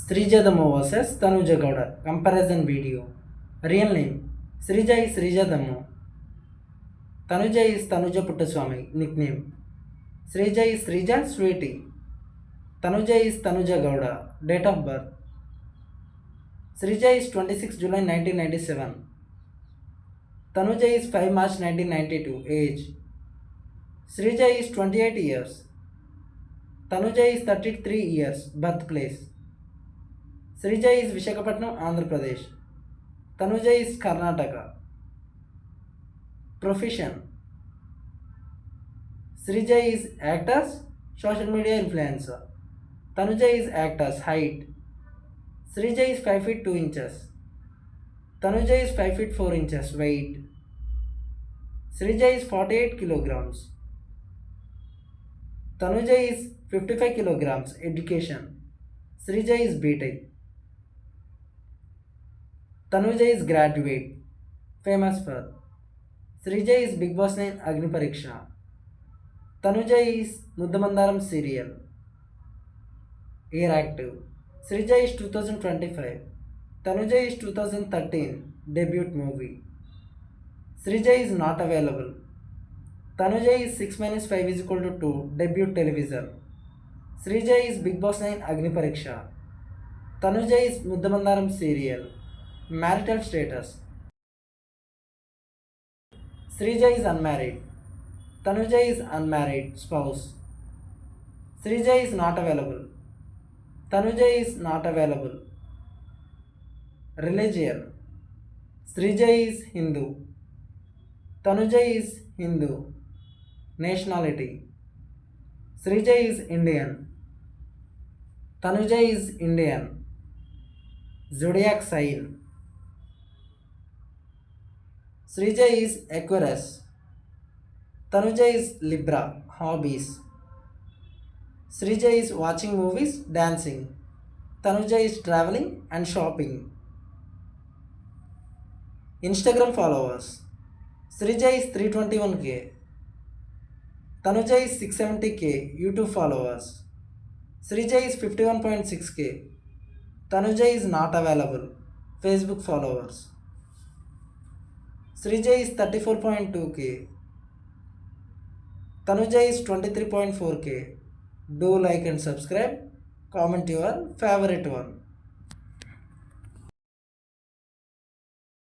Srijadammu vs Tanuja Gowda comparison video. Real name Srija is Srijadammu. Tanuja is Tanuja Puttaswamy nickname. Srija is Srija Sweetie. Tanuja is Tanuja Gowda. Date of birth Srija is 26 July 1997. Tanuja is 5 March 1992. Age Srija is 28 years. Tanuja is 33 years. Birthplace Srija is Visakhapatnam, Andhra Pradesh. Tanuja is Karnataka. Profession Srija is actors, social media influencer. Tanuja is actors. Height Srija is 5 feet 2 inches. Tanuja is 5 feet 4 inches. Weight Srija is 48 kilograms. Tanuja is 55 kilograms. Education Srija is B.Tech. Tanuja is graduate. Famous for Srija is Bigg Boss 9 Agni Pariksha. Tanuja is Muddamandaram serial. Year active Srija is 2025. Tanuja is 2013 debut movie. Srija is not available. Tanuja is 6 minus 5 is equal to 2 debut television. Srija is Bigg Boss 9 Agni Pariksha. Tanuja is Muddamandaram serial. Marital status Srija is unmarried. Tanuja is unmarried spouse. Srija is not available. Tanuja is not available. Religion Srija is Hindu. Tanuja is Hindu. Nationality Srija is Indian. Tanuja is Indian. Zodiac sign Srija is Aquarius. Tanuja is Libra. Hobbies Srija is watching movies, dancing. Tanuja is traveling and shopping. Instagram followers Srija is 321k. Tanuja is 670k. YouTube followers Srija is 51.6k. Tanuja is not available. Facebook followers Srija is 34.2k. Tanuja is 23.4k. Do like and subscribe. Comment your favorite one.